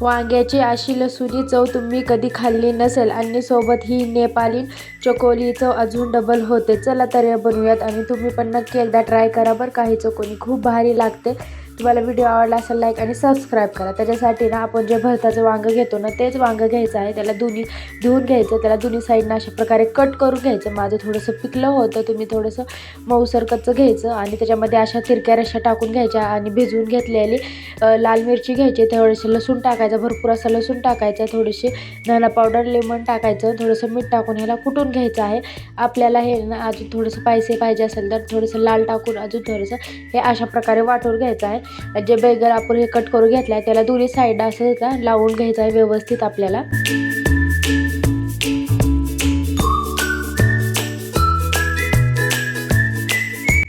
वांग्याची अशी लसुणी चव तुम्ही कधी खाल्ली नसेल आणि सोबत ही नेपाली चकोली चव अजून डबल होते। चला तर बनवूयात आणि तुम्ही पण नक्की एकदा ट्राय करा बरं का। ही चकोली खूप भारी लागते। तुम्हाला व्हिडिओ आवडला असेल लाईक आणि सबस्क्राईब करा। त्याच्यासाठी ना आपण जे भरताचं वांग घेतो ना तेच वांग घ्यायचं आहे। त्याला दोन्ही धुवून घ्यायचं, त्याला दोन्ही साईडनं अशा प्रकारे कट करून घ्यायचं। माझं थोडंसं पिकलं होतं, तुम्ही थोडंसं मऊसर कच्चं घ्यायचं आणि त्याच्यामध्ये अशा तिरक्या रेषा टाकून घ्यायच्या आणि भिजवून घेतलेली लाल मिरची घ्यायची, थोडेसे लसूण टाकायचं, भरपूर असं लसूण टाकायचं, थोडीशी धना पावडर, लेमन टाकायचं, थोडंसं मीठ टाकून ह्याला कुटून घ्यायचं आहे। आपल्याला हे ना अजून थोडंसं स्पायसी पाहिजे असेल तर थोडंसं लाल टाकून अजून थोडंसं हे अशा प्रकारे वाटून घ्यायचं आहे। जे बेगर आपण हे कट करून घेतलं आहे त्याला दोन्ही साईड असं का लावून घ्यायचं आहे व्यवस्थित आपल्याला।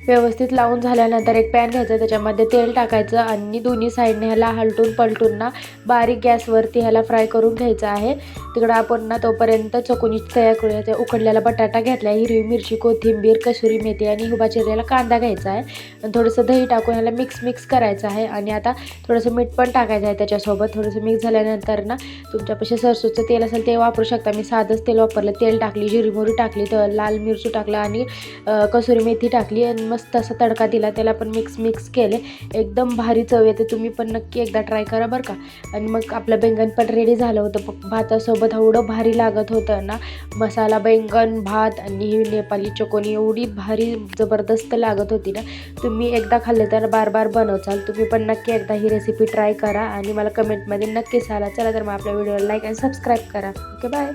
व्यवस्थित लावून झाल्यानंतर एक पॅन घ्यायचं, त्याच्यामध्ये तेल टाकायचं आणि दोन्ही साईडने ह्याला हलटून पलटून ना बारीक गॅसवरती ह्याला फ्राय करून घ्यायचं आहे। तिकडं आपण ना तोपर्यंत चकोनी तयार करूया। उकडलेला बटाटा घेतला, हिरवी मिरची, कोथिंबीर, कसुरी मेथी आणि उभा चिरलेला कांदा घ्यायचा आहे आणि थोडंसं दही टाकून ह्याला मिक्स करायचं आहे। आणि आता थोडंसं मीठ पण टाकायचं आहे त्याच्यासोबत। थोडंसं मिक्स झाल्यानंतर ना तुमच्यापाशी सरसोचं तेल असेल ते वापरू शकता, मी साधंच तेल वापरलं। तेल टाकली, जिरी मोहरी टाकली, तर लाल मिरची टाकलं आणि कसुरी मेथी टाकली आणि मस्त असा तडका दिला। त्याला पण मिक्स केले, एकदम भारी चव येते। तुम्ही पण नक्की एकदा ट्राय करा बरं का। आणि मग आपलं बैंगन पण रेडी झालं होतं। भातासोबत एवढं भारी लागत होतं ना, मसाला बैंगन भात आणि ही नेपाली चकोली एवढी भारी जबरदस्त लागत होती ना। तुम्ही एकदा खाल्ले तर बार बार बनवचाल। तुम्ही पण नक्की एकदा ही रेसिपी ट्राय करा आणि मला कमेंटमध्ये नक्की सांगा। चला तर मग आपल्या व्हिडिओला लाईक आणि सबस्क्राईब करा। Okay, bye.